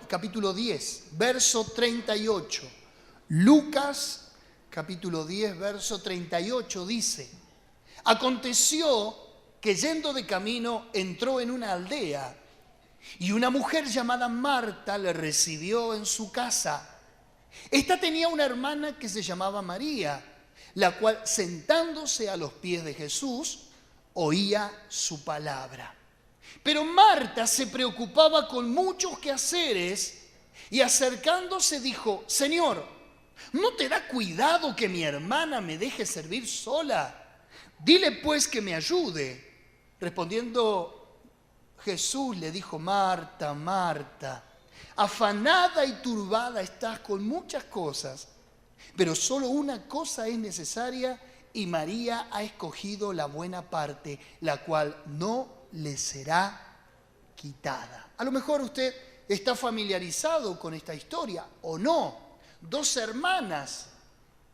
capítulo 10, verso 38. Lucas, capítulo 10, verso 38 dice: aconteció que yendo de camino entró en una aldea y una mujer llamada Marta le recibió en su casa. Esta tenía una hermana que se llamaba María, la cual sentándose a los pies de Jesús oía su palabra. Pero Marta se preocupaba con muchos quehaceres y acercándose dijo: Señor, ¿no te da cuidado que mi hermana me deje servir sola? Dile pues que me ayude. Respondiendo Jesús le dijo: Marta, Marta, afanada y turbada estás con muchas cosas, pero solo una cosa es necesaria y María ha escogido la buena parte, la cual no le será quitada. A lo mejor usted está familiarizado con esta historia o no. Dos hermanas,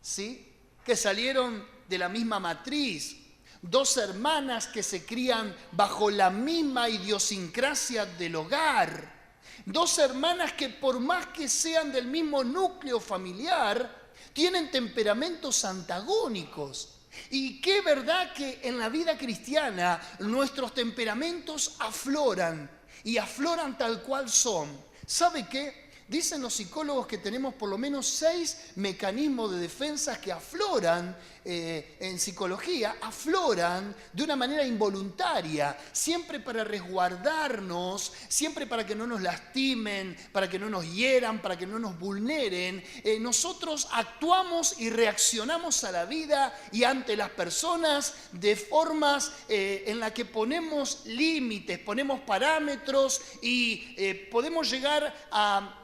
¿sí?, que salieron de la misma matriz. Dos hermanas que se crían bajo la misma idiosincrasia del hogar. Dos hermanas que por más que sean del mismo núcleo familiar, tienen temperamentos antagónicos. Y qué verdad que en la vida cristiana nuestros temperamentos afloran y afloran tal cual son. ¿Sabe qué? Dicen los psicólogos que tenemos por lo menos 6 mecanismos de defensa que afloran en psicología, afloran de una manera involuntaria, siempre para resguardarnos, siempre para que no nos lastimen, para que no nos hieran, para que no nos vulneren. Nosotros actuamos y reaccionamos a la vida y ante las personas de formas en las que ponemos límites, ponemos parámetros y podemos llegar a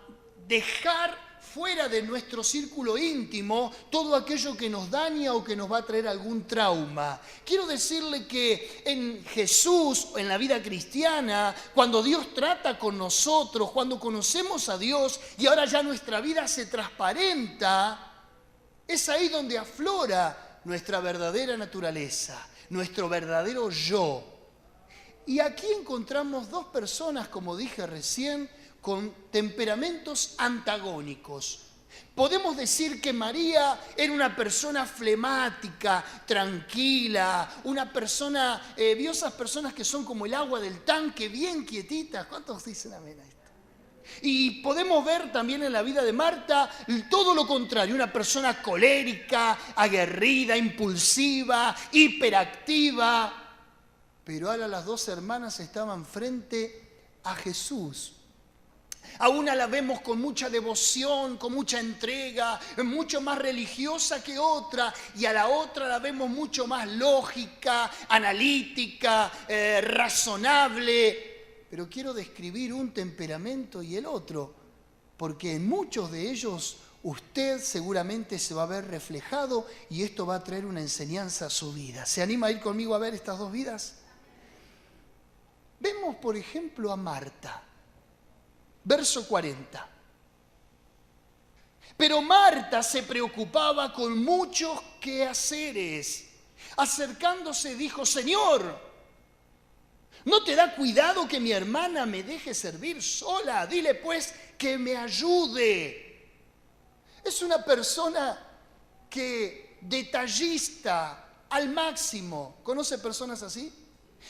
dejar fuera de nuestro círculo íntimo todo aquello que nos daña o que nos va a traer algún trauma. Quiero decirle que en Jesús, en la vida cristiana, cuando Dios trata con nosotros, cuando conocemos a Dios y ahora ya nuestra vida se transparenta, es ahí donde aflora nuestra verdadera naturaleza, nuestro verdadero yo. Y aquí encontramos dos personas, como dije recién, con temperamentos antagónicos. Podemos decir que María era una persona flemática, tranquila, una persona, vio esas personas que son como el agua del tanque, bien quietitas. ¿Cuántos dicen amén a esto? Y podemos ver también en la vida de Marta todo lo contrario, una persona colérica, aguerrida, impulsiva, hiperactiva. Pero ahora las dos hermanas estaban frente a Jesús. A una la vemos con mucha devoción, con mucha entrega, mucho más religiosa que otra, y a la otra la vemos mucho más lógica, analítica, razonable. Pero quiero describir un temperamento y el otro, porque en muchos de ellos usted seguramente se va a ver reflejado y esto va a traer una enseñanza a su vida. ¿Se anima a ir conmigo a ver estas dos vidas? Vemos, por ejemplo, a Marta. Verso 40. Pero Marta se preocupaba con muchos quehaceres. Acercándose dijo: Señor, ¿no te da cuidado que mi hermana me deje servir sola? Dile pues que me ayude. Es una persona que detallista al máximo. ¿Conoce personas así?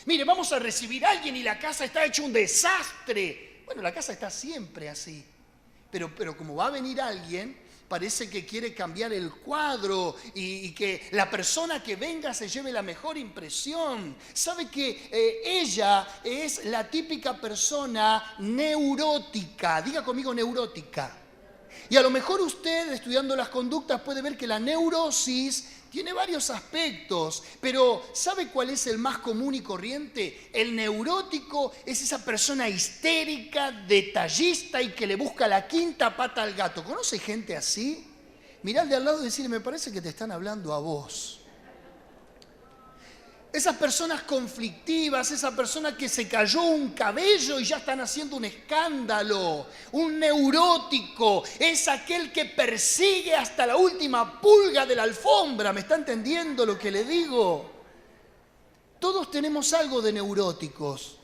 Mire, vamos a recibir a alguien y la casa está hecha un desastre. Bueno, la casa está siempre así, pero como va a venir alguien, parece que quiere cambiar el cuadro y que la persona que venga se lleve la mejor impresión. ¿Sabe que ella es la típica persona neurótica? Diga conmigo neurótica. Y a lo mejor usted, estudiando las conductas, puede ver que la neurosis tiene varios aspectos, pero ¿sabe cuál es el más común y corriente? El neurótico es esa persona histérica, detallista y que le busca la quinta pata al gato. ¿Conoce gente así? Mirá al de al lado y decirle: me parece que te están hablando a vos. Esas personas conflictivas, esa persona que se cayó un cabello y ya están haciendo un escándalo. Un neurótico es aquel que persigue hasta la última pulga de la alfombra. ¿Me está entendiendo lo que le digo? Todos tenemos algo de neuróticos.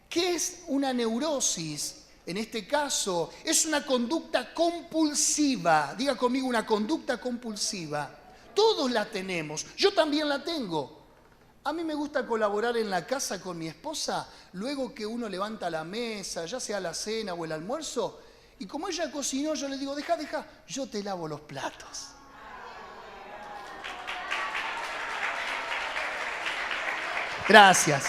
¿Qué es una neurosis? En este caso, es una conducta compulsiva. Diga conmigo, una conducta compulsiva. Todos la tenemos. Yo también la tengo. A mí me gusta colaborar en la casa con mi esposa, luego que uno levanta la mesa, ya sea la cena o el almuerzo, y como ella cocinó, yo le digo, deja, yo te lavo los platos. Gracias.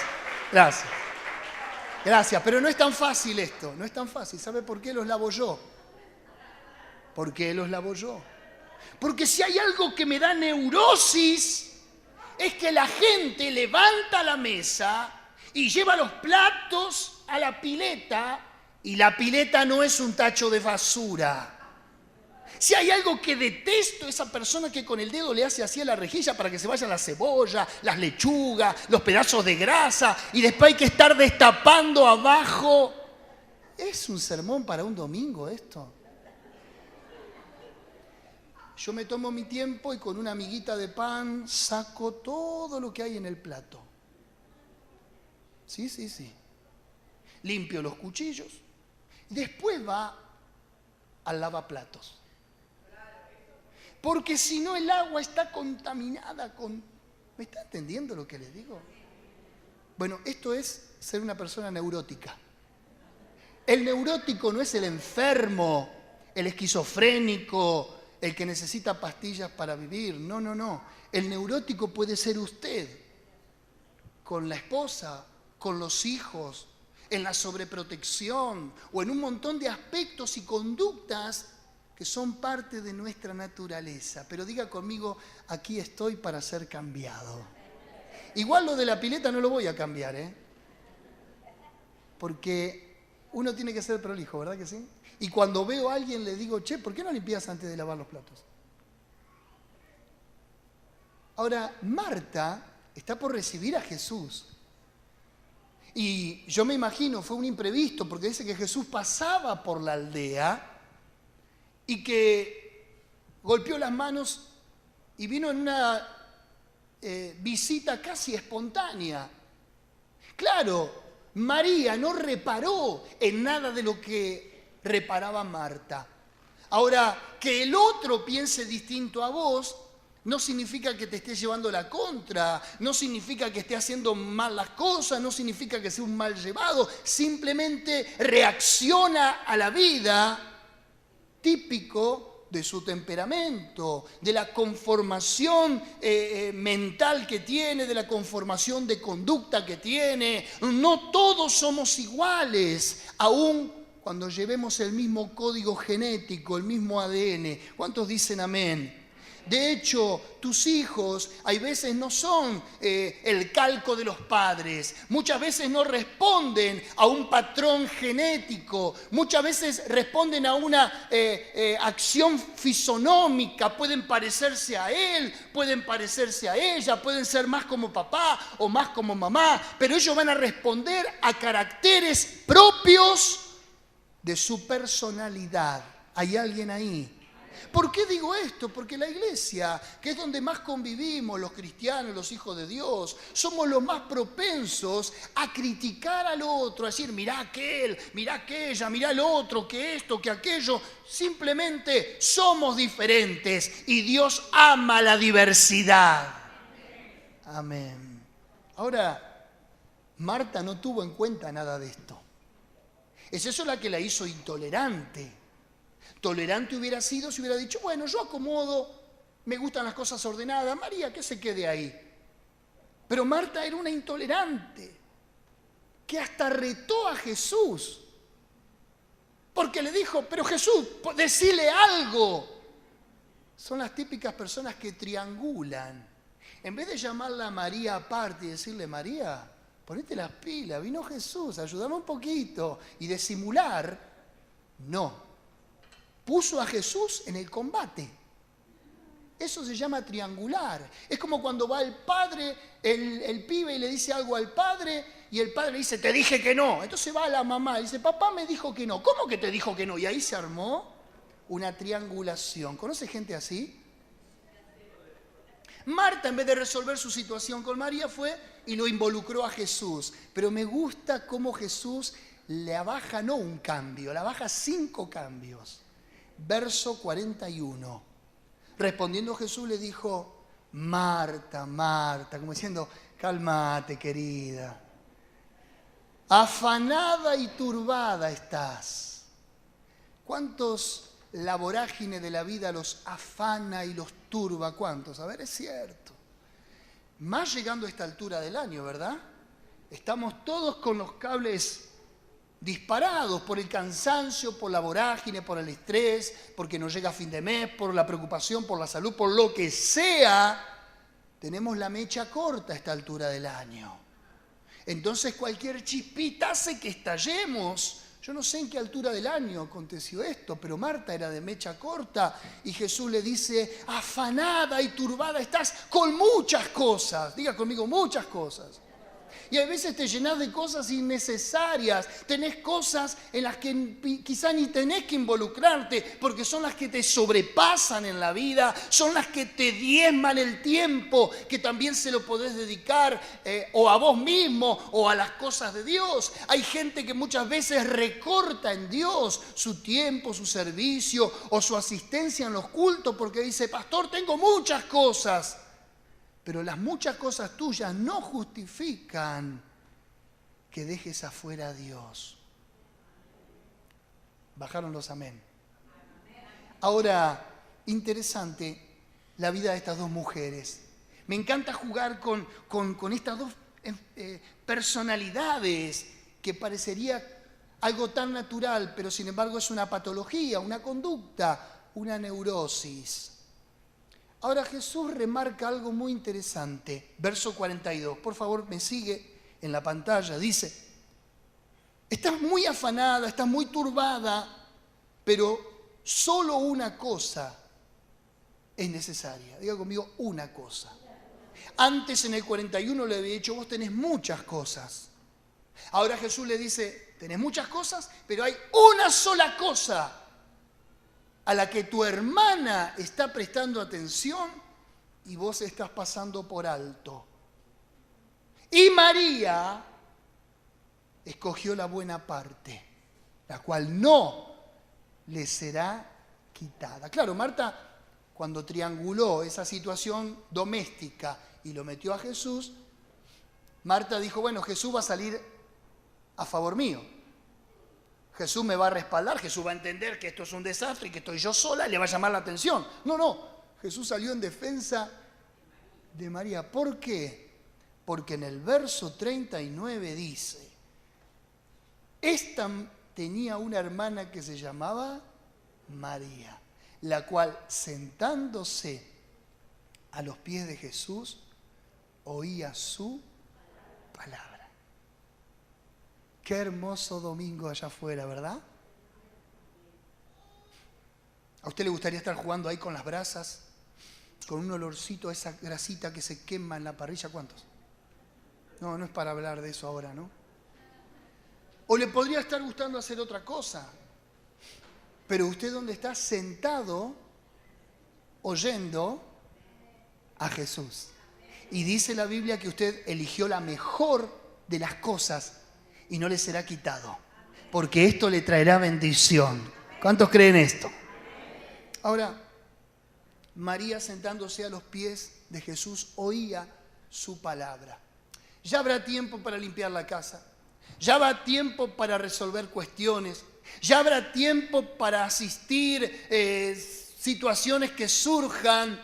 Gracias, pero no es tan fácil esto, no es tan fácil. ¿Sabe por qué los lavo yo? ¿Por qué los lavo yo? Porque si hay algo que me da neurosis, es que la gente levanta la mesa y lleva los platos a la pileta, y la pileta no es un tacho de basura. Si hay algo que detesto, esa persona que con el dedo le hace así a la rejilla para que se vayan la cebolla, las lechugas, los pedazos de grasa, y después hay que estar destapando abajo. ¿Es un sermón para un domingo esto? Yo me tomo mi tiempo y con una miguita de pan saco todo lo que hay en el plato. Sí. Limpio los cuchillos. Después va al lavaplatos. Porque si no el agua está contaminada con... ¿Me está entendiendo lo que les digo? Bueno, esto es ser una persona neurótica. El neurótico no es el enfermo, el esquizofrénico, el que necesita pastillas para vivir. No. El neurótico puede ser usted, con la esposa, con los hijos, en la sobreprotección o en un montón de aspectos y conductas que son parte de nuestra naturaleza. Pero diga conmigo, aquí estoy para ser cambiado. Igual lo de la pileta no lo voy a cambiar, porque uno tiene que ser prolijo, ¿verdad que sí? Y cuando veo a alguien le digo, che, ¿por qué no limpias antes de lavar los platos? Ahora, Marta está por recibir a Jesús. Y yo me imagino, fue un imprevisto, porque dice que Jesús pasaba por la aldea y que golpeó las manos y vino en una visita casi espontánea. Claro, María no reparó en nada de lo que reparaba Marta. Ahora, que el otro piense distinto a vos no significa que te esté llevando la contra, no significa que esté haciendo mal las cosas, no significa que sea un mal llevado, simplemente reacciona a la vida típico de su temperamento, de la conformación mental que tiene, de la conformación de conducta que tiene. No todos somos iguales, aún cuando llevemos el mismo código genético, el mismo ADN. ¿Cuántos dicen amén? De hecho, tus hijos hay veces no son el calco de los padres. Muchas veces no responden a un patrón genético. Muchas veces responden a una acción fisonómica. Pueden parecerse a él, pueden parecerse a ella, pueden ser más como papá o más como mamá. Pero ellos van a responder a caracteres propios de su personalidad. ¿Hay alguien ahí? ¿Por qué digo esto? Porque la iglesia, que es donde más convivimos los cristianos, los hijos de Dios, somos los más propensos a criticar al otro, a decir, mirá aquel, mirá aquella, mirá el otro, que esto, que aquello. Simplemente somos diferentes y Dios ama la diversidad. Amén. Ahora, Marta no tuvo en cuenta nada de esto. Es eso la que la hizo intolerante. Tolerante hubiera sido si hubiera dicho, bueno, yo acomodo, me gustan las cosas ordenadas, María, que se quede ahí. Pero Marta era una intolerante, que hasta retó a Jesús, porque le dijo, pero Jesús, decile algo. Son las típicas personas que triangulan. En vez de llamarla a María aparte y decirle, María, ponete las pilas, vino Jesús, ayúdame un poquito, y de simular, no. Puso a Jesús en el combate. Eso se llama triangular. Es como cuando va el padre, el pibe, y le dice algo al padre, y el padre le dice, te dije que no. Entonces va a la mamá y dice, papá me dijo que no. ¿Cómo que te dijo que no? Y ahí se armó una triangulación. ¿Conoce gente así? Marta, en vez de resolver su situación con María, fue y lo involucró a Jesús. Pero me gusta cómo Jesús le baja no un cambio, le baja 5 cambios. Verso 41. Respondiendo Jesús le dijo: Marta, Marta, como diciendo, cálmate, querida. Afanada y turbada estás. ¿Cuántos la vorágine de la vida los afana y los turba? ¿Cuántos? A ver, es cierto. Más llegando a esta altura del año, ¿verdad? Estamos todos con los cables disparados por el cansancio, por la vorágine, por el estrés, porque no llega a fin de mes, por la preocupación, por la salud, por lo que sea. Tenemos la mecha corta a esta altura del año. Entonces cualquier chispita hace que estallemos. Yo no sé en qué altura del año aconteció esto, pero Marta era de mecha corta y Jesús le dice: afanada y turbada estás con muchas cosas. Diga conmigo, muchas cosas. Y a veces te llenás de cosas innecesarias, tenés cosas en las que quizá ni tenés que involucrarte, porque son las que te sobrepasan en la vida, son las que te diezman el tiempo, que también se lo podés dedicar o a vos mismo o a las cosas de Dios. Hay gente que muchas veces recorta en Dios su tiempo, su servicio o su asistencia en los cultos, porque dice: pastor, tengo muchas cosas. Pero las muchas cosas tuyas no justifican que dejes afuera a Dios. Bajaron los amén. Ahora, interesante la vida de estas dos mujeres. Me encanta jugar con estas dos personalidades que parecería algo tan natural, pero sin embargo es una patología, una conducta, una neurosis. Ahora Jesús remarca algo muy interesante. Verso 42. Por favor, me sigue en la pantalla. Dice: estás muy afanada, estás muy turbada, pero solo una cosa es necesaria. Diga conmigo, una cosa. Antes en el 41 le había dicho: vos tenés muchas cosas. Ahora Jesús le dice: tenés muchas cosas, pero hay una sola cosa a la que tu hermana está prestando atención y vos estás pasando por alto. Y María escogió la buena parte, la cual no le será quitada. Claro, Marta, cuando trianguló esa situación doméstica y lo metió a Jesús, Marta dijo: bueno, Jesús va a salir a favor mío. Jesús me va a respaldar, Jesús va a entender que esto es un desastre y que estoy yo sola y le va a llamar la atención. No, Jesús salió en defensa de María. ¿Por qué? Porque en el verso 39 dice: esta tenía una hermana que se llamaba María, la cual sentándose a los pies de Jesús oía su palabra. Qué hermoso domingo allá afuera, ¿verdad? ¿A usted le gustaría estar jugando ahí con las brasas, con un olorcito a esa grasita que se quema en la parrilla? ¿Cuántos? No es para hablar de eso ahora, ¿no? O le podría estar gustando hacer otra cosa, pero usted ¿dónde está? Sentado, oyendo a Jesús. Y dice la Biblia que usted eligió la mejor de las cosas y no le será quitado, porque esto le traerá bendición. ¿Cuántos creen esto? Ahora, María, sentándose a los pies de Jesús, oía su palabra. Ya habrá tiempo para limpiar la casa, ya habrá tiempo para resolver cuestiones, ya habrá tiempo para asistir situaciones que surjan.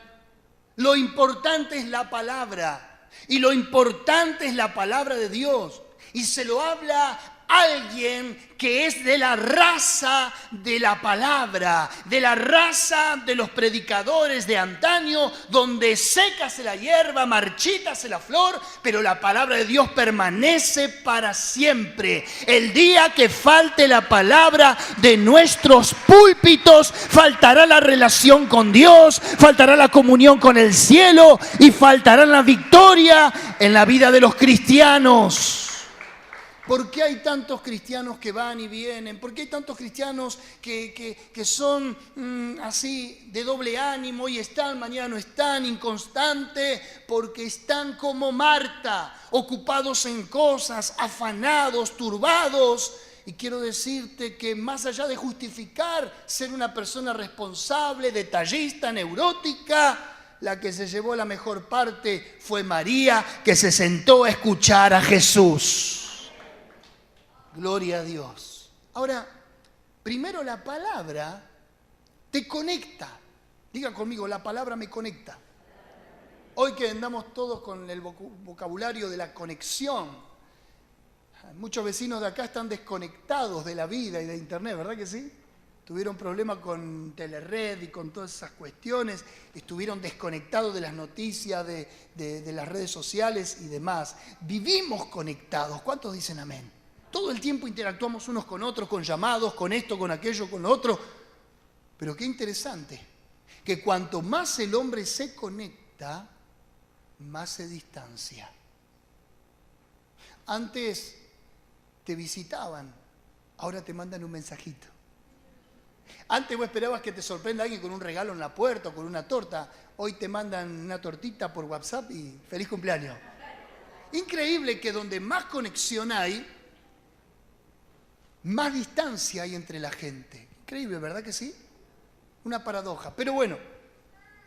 Lo importante es la palabra, y lo importante es la palabra de Dios. Y se lo habla alguien que es de la raza de la palabra, de la raza de los predicadores de antaño, donde sécase la hierba, marchítase la flor, pero la palabra de Dios permanece para siempre. El día que falte la palabra de nuestros púlpitos, faltará la relación con Dios, faltará la comunión con el cielo y faltará la victoria en la vida de los cristianos. ¿Por qué hay tantos cristianos que van y vienen? ¿Por qué hay tantos cristianos que son así de doble ánimo? Hoy están, mañana no están, inconstantes, porque están como Marta, ocupados en cosas, afanados, turbados. Y quiero decirte que más allá de justificar ser una persona responsable, detallista, neurótica, la que se llevó la mejor parte fue María, que se sentó a escuchar a Jesús. Gloria a Dios. Ahora, primero la palabra te conecta. Diga conmigo, la palabra me conecta. Hoy que andamos todos con el vocabulario de la conexión, muchos vecinos de acá están desconectados de la vida y de internet, ¿verdad que sí? Tuvieron problemas con Telered y con todas esas cuestiones, estuvieron desconectados de las noticias, de las redes sociales y demás. Vivimos conectados. ¿Cuántos dicen amén? Todo el tiempo interactuamos unos con otros, con llamados, con esto, con aquello, con lo otro. Pero qué interesante, que cuanto más el hombre se conecta, más se distancia. Antes te visitaban, ahora te mandan un mensajito. Antes vos esperabas que te sorprenda alguien con un regalo en la puerta o con una torta. Hoy te mandan una tortita por WhatsApp y feliz cumpleaños. Increíble que donde más conexión hay, más distancia hay entre la gente. Increíble, ¿verdad que sí? Una paradoja. Pero bueno,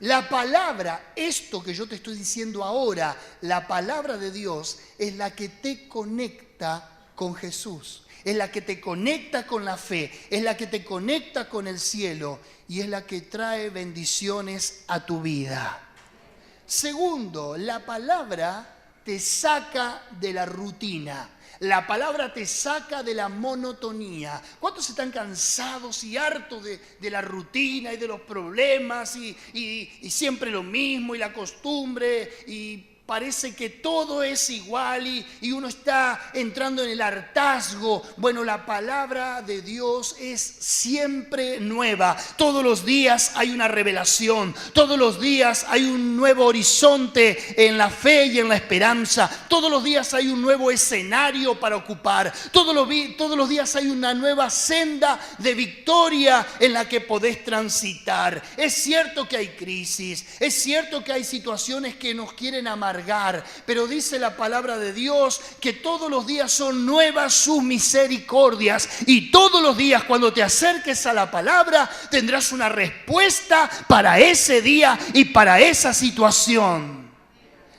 la palabra, esto que yo te estoy diciendo ahora, la palabra de Dios es la que te conecta con Jesús. Es la que te conecta con la fe, es la que te conecta con el cielo y es la que trae bendiciones a tu vida. Segundo, la palabra te saca de la rutina. La palabra te saca de la monotonía. ¿Cuántos están cansados y hartos de la rutina y de los problemas y siempre lo mismo y la costumbre y parece que todo es igual y uno está entrando en el hartazgo? Bueno, la palabra de Dios es siempre nueva. Todos los días hay una revelación. Todos los días hay un nuevo horizonte en la fe y en la esperanza. Todos los días hay un nuevo escenario para ocupar. Todos los días hay una nueva senda de victoria en la que podés transitar. Es cierto que hay crisis. Es cierto que hay situaciones que nos quieren amargar. Pero dice la palabra de Dios que todos los días son nuevas sus misericordias y todos los días cuando te acerques a la palabra tendrás una respuesta para ese día y para esa situación.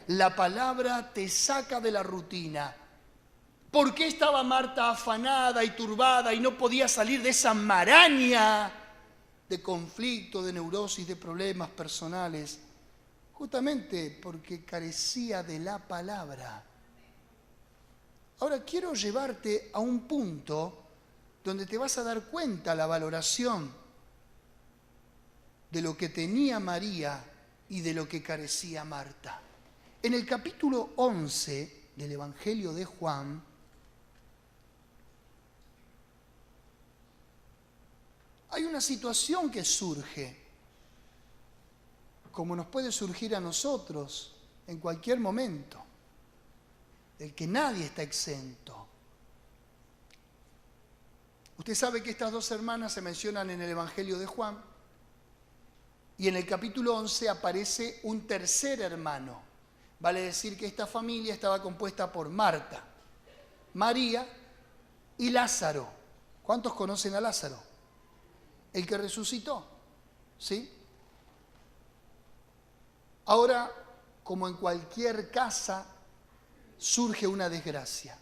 La palabra te saca de la rutina. ¿Por qué estaba Marta afanada y turbada y no podía salir de esa maraña de conflicto, de neurosis, de problemas personales? Justamente porque carecía de la palabra. Ahora quiero llevarte a un punto donde te vas a dar cuenta la valoración de lo que tenía María y de lo que carecía Marta. En el capítulo 11 del Evangelio de Juan, hay una situación que surge, como nos puede surgir a nosotros en cualquier momento, del que nadie está exento. Usted sabe que estas dos hermanas se mencionan en el Evangelio de Juan y en el capítulo 11 aparece un tercer hermano. Vale decir que esta familia estaba compuesta por Marta, María y Lázaro. ¿Cuántos conocen a Lázaro? El que resucitó, ¿sí? Ahora, como en cualquier casa, surge una desgracia.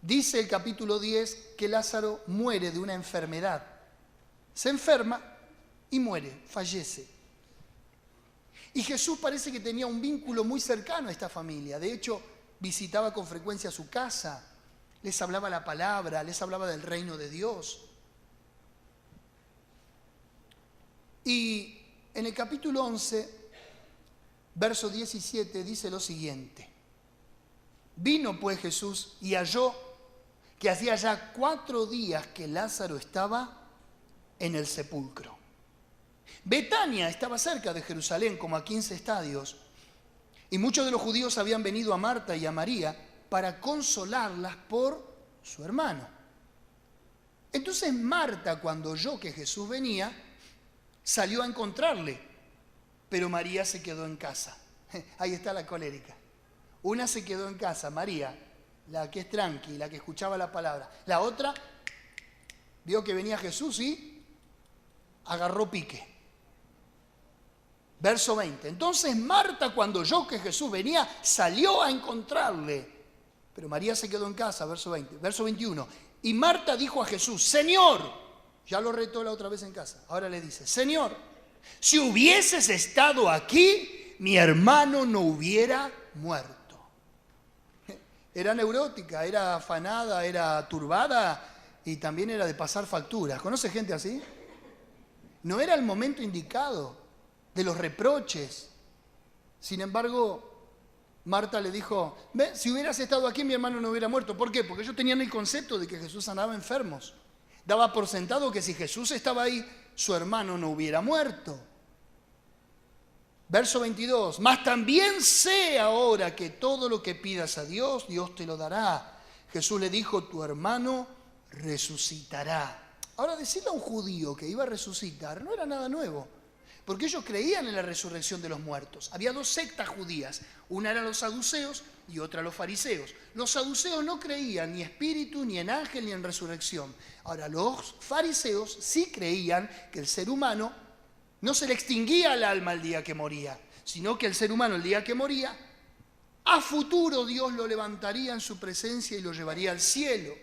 Dice el capítulo 10 que Lázaro muere de una enfermedad. Se enferma y muere, fallece. Y Jesús parece que tenía un vínculo muy cercano a esta familia. De hecho, visitaba con frecuencia su casa, les hablaba la palabra, les hablaba del reino de Dios. Y en el capítulo 11... verso 17 dice lo siguiente: vino pues Jesús y halló que hacía ya 4 días que Lázaro estaba en el sepulcro. Betania estaba cerca de Jerusalén, como a 15 estadios, y muchos de los judíos habían venido a Marta y a María para consolarlas por su hermano. Entonces Marta, cuando oyó que Jesús venía, salió a encontrarle, pero María se quedó en casa. Ahí está la colérica. Una se quedó en casa, María, la que es tranqui, la que escuchaba la palabra. La otra vio que venía Jesús y agarró pique. Verso 20. Entonces Marta, cuando oyó que Jesús venía, salió a encontrarle. Pero María se quedó en casa, verso 20. Verso 21. Y Marta dijo a Jesús, Señor, ya lo retó la otra vez en casa, ahora le dice, Señor, si hubieses estado aquí, mi hermano no hubiera muerto. Era neurótica, era afanada, era turbada y también era de pasar facturas. ¿Conoce gente así? No era el momento indicado de los reproches. Sin embargo, Marta le dijo, ve, si hubieras estado aquí mi hermano no hubiera muerto. ¿Por qué? Porque ellos tenían el concepto de que Jesús sanaba enfermos. Daba por sentado que si Jesús estaba ahí, su hermano no hubiera muerto. Verso 22, mas también sé ahora que todo lo que pidas a Dios, Dios te lo dará. Jesús le dijo, tu hermano resucitará. Ahora, decirle a un judío que iba a resucitar no era nada nuevo, porque ellos creían en la resurrección de los muertos. Había dos sectas judías, una eran los saduceos y otra los fariseos. Los saduceos no creían ni espíritu, ni en ángel, ni en resurrección. Ahora, los fariseos sí creían que el ser humano no se le extinguía el alma el día que moría, sino que el ser humano el día que moría, a futuro Dios lo levantaría en su presencia y lo llevaría al cielo.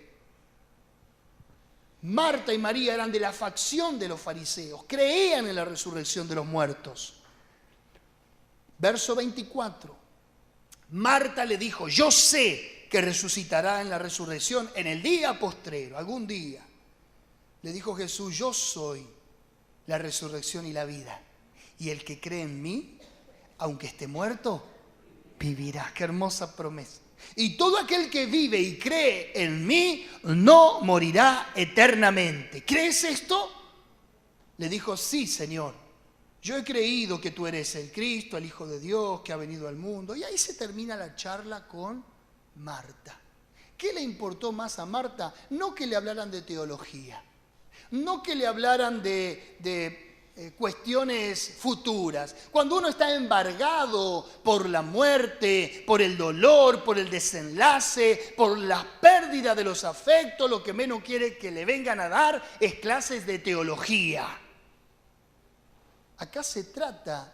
Marta y María eran de la facción de los fariseos, creían en la resurrección de los muertos. Verso 24. Marta le dijo, yo sé que resucitará en la resurrección en el día postrero, algún día. Le dijo Jesús, yo soy la resurrección y la vida. Y el que cree en mí, aunque esté muerto, vivirá. Qué hermosa promesa. Y todo aquel que vive y cree en mí, no morirá eternamente. ¿Crees esto? Le dijo, sí, Señor. Yo he creído que tú eres el Cristo, el Hijo de Dios, que ha venido al mundo. Y ahí se termina la charla con Marta. ¿Qué le importó más a Marta? No que le hablaran de teología. No que le hablaran de cuestiones futuras. Cuando uno está embargado por la muerte, por el dolor, por el desenlace, por la pérdida de los afectos, lo que menos quiere que le vengan a dar es clases de teología. Acá se trata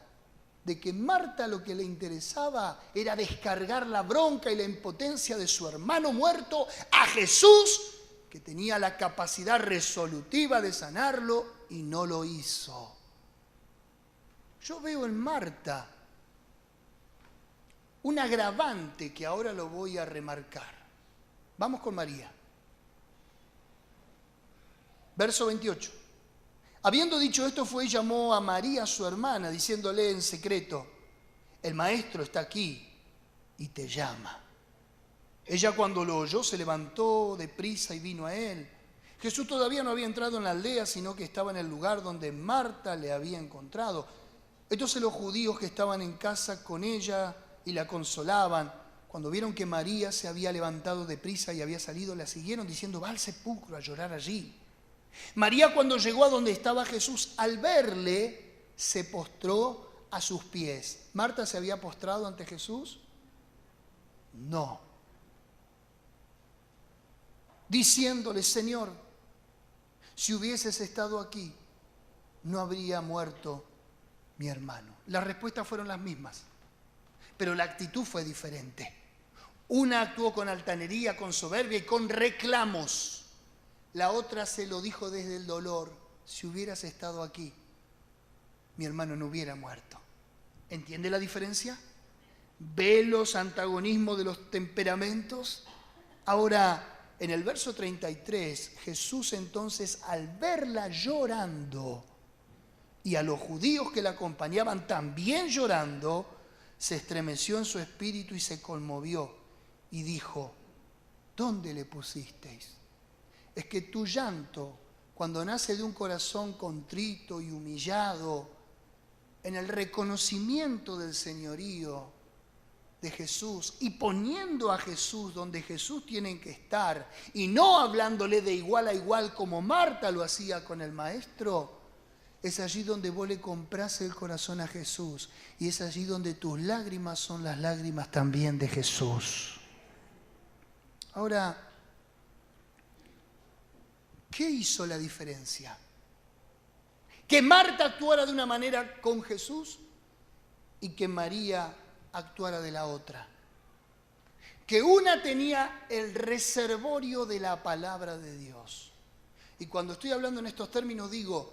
de que Marta lo que le interesaba era descargar la bronca y la impotencia de su hermano muerto a Jesús, que tenía la capacidad resolutiva de sanarlo y no lo hizo. Yo veo en Marta un agravante que ahora lo voy a remarcar. Vamos con María. Verso 28. Habiendo dicho esto, fue y llamó a María, su hermana, diciéndole en secreto, el maestro está aquí y te llama. Ella cuando lo oyó se levantó deprisa y vino a él. Jesús todavía no había entrado en la aldea, sino que estaba en el lugar donde Marta le había encontrado. Entonces los judíos que estaban en casa con ella y la consolaban, cuando vieron que María se había levantado deprisa y había salido, la siguieron diciendo, va al sepulcro a llorar allí. María cuando llegó a donde estaba Jesús, al verle, se postró a sus pies. ¿Marta se había postrado ante Jesús? No. Diciéndole, Señor, si hubieses estado aquí, no habría muerto mi hermano. Las respuestas fueron las mismas, pero la actitud fue diferente. Una actuó con altanería, con soberbia y con reclamos. La otra se lo dijo desde el dolor. Si hubieras estado aquí, mi hermano no hubiera muerto. ¿Entiende la diferencia? ¿Ve los antagonismos de los temperamentos? Ahora, en el verso 33, Jesús entonces, al verla llorando, y a los judíos que la acompañaban también llorando, se estremeció en su espíritu y se conmovió, y dijo, ¿dónde le pusisteis? Es que tu llanto, cuando nace de un corazón contrito y humillado, en el reconocimiento del señorío de Jesús y poniendo a Jesús donde Jesús tiene que estar y no hablándole de igual a igual como Marta lo hacía con el maestro, es allí donde vos le comprás el corazón a Jesús y es allí donde tus lágrimas son las lágrimas también de Jesús. Ahora, ¿qué hizo la diferencia? Que Marta actuara de una manera con Jesús y que María actuara de la otra. Que una tenía el reservorio de la palabra de Dios. Y cuando estoy hablando en estos términos digo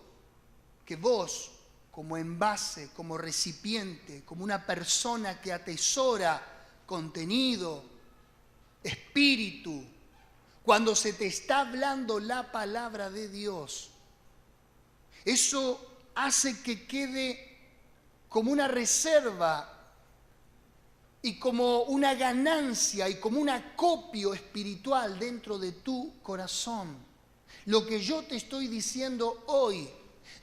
que vos, como envase, como recipiente, como una persona que atesora contenido, espíritu, cuando se te está hablando la palabra de Dios, eso hace que quede como una reserva y como una ganancia y como un acopio espiritual dentro de tu corazón. Lo que yo te estoy diciendo hoy,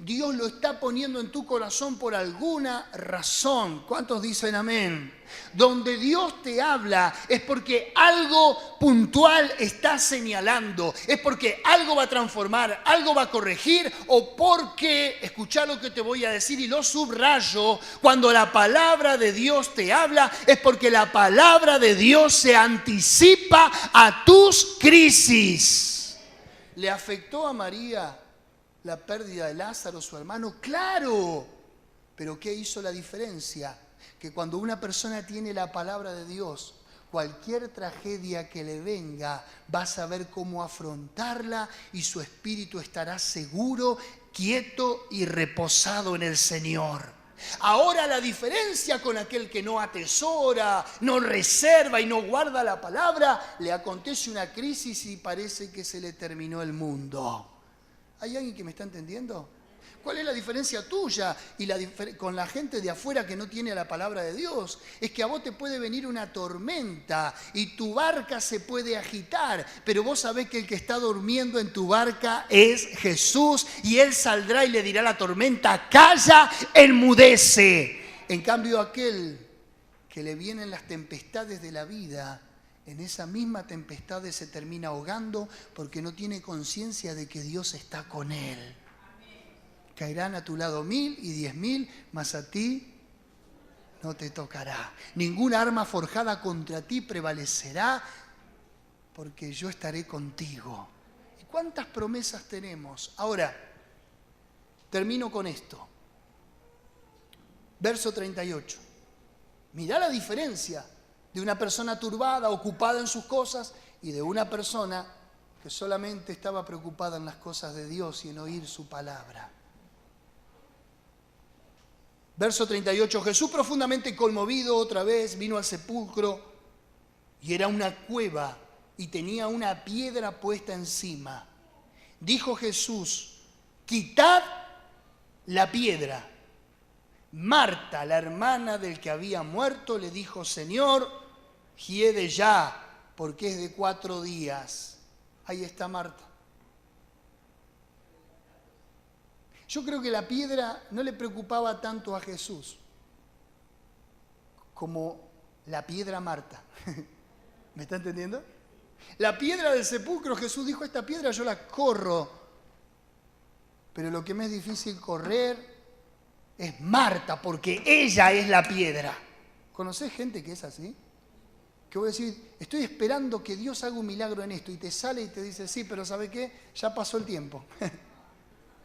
Dios lo está poniendo en tu corazón por alguna razón. ¿Cuántos dicen amén? Donde Dios te habla es porque algo puntual está señalando, es porque algo va a transformar, algo va a corregir o porque, escuchá lo que te voy a decir y lo subrayo, cuando la palabra de Dios te habla es porque la palabra de Dios se anticipa a tus crisis. ¿Le afectó a María la pérdida de Lázaro, su hermano? Claro, pero ¿qué hizo la diferencia? Que cuando una persona tiene la palabra de Dios, cualquier tragedia que le venga, va a saber cómo afrontarla y su espíritu estará seguro, quieto y reposado en el Señor. Ahora la diferencia con aquel que no atesora, no reserva y no guarda la palabra, le acontece una crisis y parece que se le terminó el mundo. ¿Hay alguien que me está entendiendo? ¿Cuál es la diferencia tuya y con la gente de afuera que no tiene la palabra de Dios? Es que a vos te puede venir una tormenta y tu barca se puede agitar, pero vos sabés que el que está durmiendo en tu barca es Jesús y Él saldrá y le dirá a la tormenta, calla, enmudece. En cambio, aquel que le vienen las tempestades de la vida, en esa misma tempestad se termina ahogando porque no tiene conciencia de que Dios está con él. Caerán a tu lado 1000 y 10.000, mas a ti no te tocará. Ninguna arma forjada contra ti prevalecerá porque yo estaré contigo. ¿Y cuántas promesas tenemos? Ahora, termino con esto. Verso 38. Mirá la diferencia de una persona turbada, ocupada en sus cosas, y de una persona que solamente estaba preocupada en las cosas de Dios y en oír su palabra. Verso 38, Jesús profundamente conmovido otra vez vino al sepulcro y era una cueva y tenía una piedra puesta encima. Dijo Jesús, quitad la piedra. Marta, la hermana del que había muerto, le dijo, Señor, hiede ya, porque es de 4 días. Ahí está Marta. Yo creo que la piedra no le preocupaba tanto a Jesús como la piedra a Marta. ¿Me está entendiendo? La piedra del sepulcro, Jesús dijo, esta piedra yo la corro. Pero lo que me es difícil correr es Marta, porque ella es la piedra. ¿Conocés gente que es así? Que voy a decir, estoy esperando que Dios haga un milagro en esto, y te sale y te dice, sí, pero ¿sabe qué? Ya pasó el tiempo.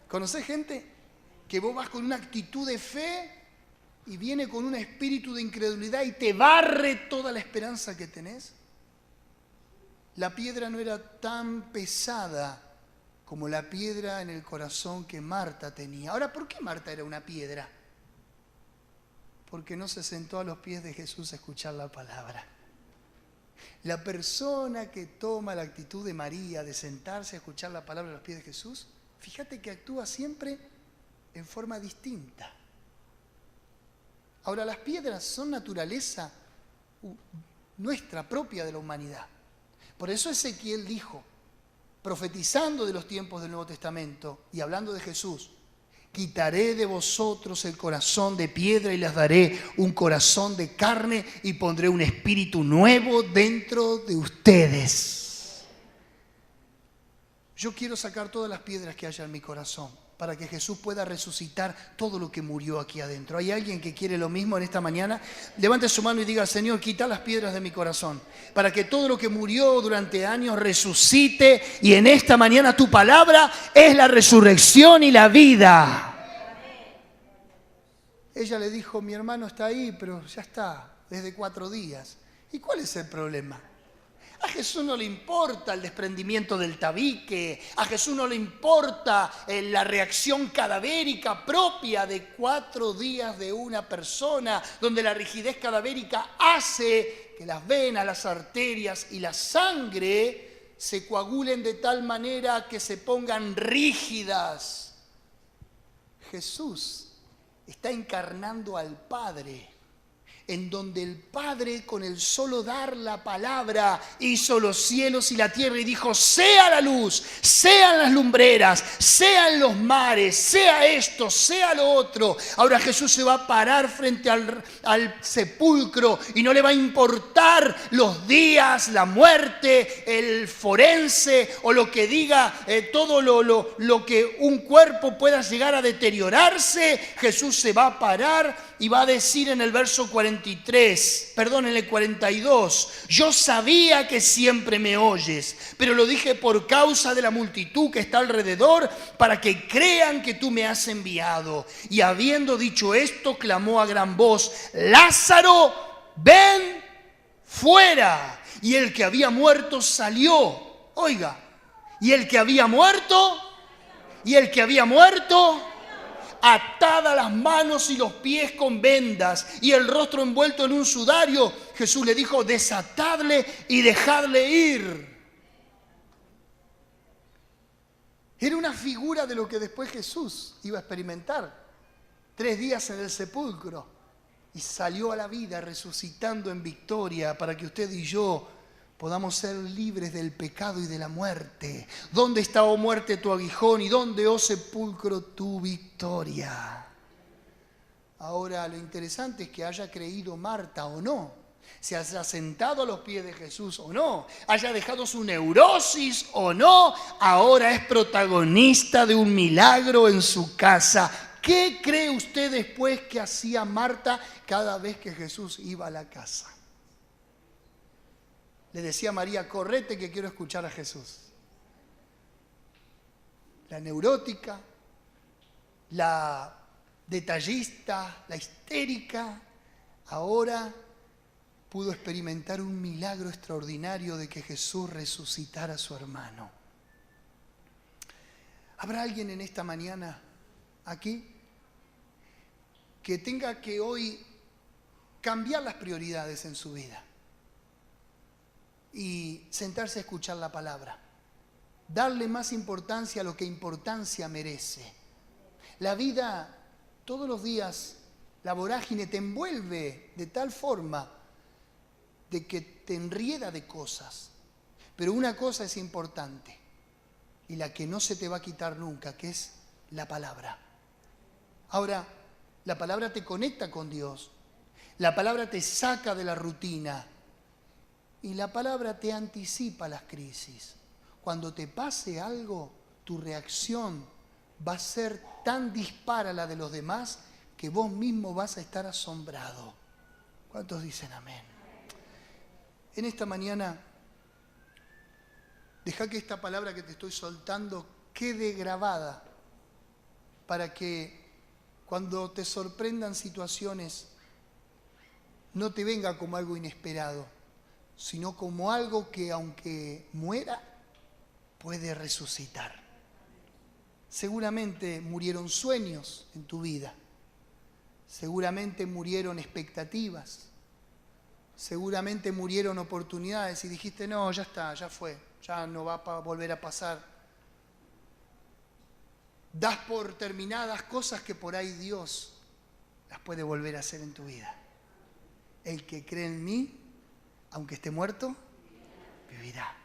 ¿Conocés gente que vos vas con una actitud de fe y viene con un espíritu de incredulidad y te barre toda la esperanza que tenés? La piedra no era tan pesada como la piedra en el corazón que Marta tenía. Ahora, ¿por qué Marta era una piedra? Porque no se sentó a los pies de Jesús a escuchar la palabra. La persona que toma la actitud de María de sentarse a escuchar la palabra a los pies de Jesús, fíjate que actúa siempre en forma distinta. Ahora, las piedras son naturaleza nuestra, propia de la humanidad. Por eso Ezequiel dijo, profetizando de los tiempos del Nuevo Testamento y hablando de Jesús, quitaré de vosotros el corazón de piedra y les daré un corazón de carne y pondré un espíritu nuevo dentro de ustedes. Yo quiero sacar todas las piedras que haya en mi corazón para que Jesús pueda resucitar todo lo que murió aquí adentro. ¿Hay alguien que quiere lo mismo en esta mañana? Levante su mano y diga: Señor, quita las piedras de mi corazón para que todo lo que murió durante años resucite, y en esta mañana tu palabra es la resurrección y la vida. Ella le dijo: mi hermano está ahí, pero ya está, desde 4 días. ¿Y cuál es el problema? A Jesús no le importa el desprendimiento del tabique, a Jesús no le importa la reacción cadavérica propia de 4 días de una persona, donde la rigidez cadavérica hace que las venas, las arterias y la sangre se coagulen de tal manera que se pongan rígidas. Jesús está encarnando al Padre, en donde el Padre, con el solo dar la palabra, hizo los cielos y la tierra y dijo: sea la luz, sean las lumbreras, sean los mares, sea esto, sea lo otro. Ahora Jesús se va a parar frente al sepulcro y no le va a importar los días, la muerte, el forense o lo que diga, todo lo que un cuerpo pueda llegar a deteriorarse. Jesús se va a parar y va a decir en el verso 42: yo sabía que siempre me oyes, pero lo dije por causa de la multitud que está alrededor, para que crean que tú me has enviado. Y habiendo dicho esto, clamó a gran voz: Lázaro, ven fuera. Y el que había muerto salió. Oiga, y el que había muerto, atadas las manos y los pies con vendas y el rostro envuelto en un sudario, Jesús le dijo: desatadle y dejadle ir. Era una figura de lo que después Jesús iba a experimentar. 3 días en el sepulcro y salió a la vida resucitando en victoria para que usted y yo podamos ser libres del pecado y de la muerte. ¿Dónde está, oh muerte, tu aguijón? ¿Y dónde, oh sepulcro, tu victoria? Ahora, lo interesante es que haya creído Marta o no, se haya sentado a los pies de Jesús o no, haya dejado su neurosis o no, ahora es protagonista de un milagro en su casa. ¿Qué cree usted después que hacía Marta cada vez que Jesús iba a la casa? Le decía a María: correte que quiero escuchar a Jesús. La neurótica, la detallista, la histérica, ahora pudo experimentar un milagro extraordinario de que Jesús resucitara a su hermano. ¿Habrá alguien en esta mañana aquí que tenga que hoy cambiar las prioridades en su vida y sentarse a escuchar la palabra? Darle más importancia a lo que importancia merece. La vida, todos los días, la vorágine te envuelve de tal forma de que te enrieda de cosas. Pero una cosa es importante y la que no se te va a quitar nunca, que es la palabra. Ahora, la palabra te conecta con Dios. La palabra te saca de la rutina. Y la palabra te anticipa las crisis. Cuando te pase algo, tu reacción va a ser tan dispara a la de los demás que vos mismo vas a estar asombrado. ¿Cuántos dicen amén? En esta mañana, deja que esta palabra que te estoy soltando quede grabada para que cuando te sorprendan situaciones no te venga como algo inesperado, sino como algo que aunque muera, puede resucitar. Seguramente murieron sueños en tu vida, seguramente murieron expectativas, seguramente murieron oportunidades y dijiste: no, ya está, ya fue, ya no va a volver a pasar. Das por terminadas cosas que por ahí Dios las puede volver a hacer en tu vida. El que cree en mí, aunque esté muerto, vivirá.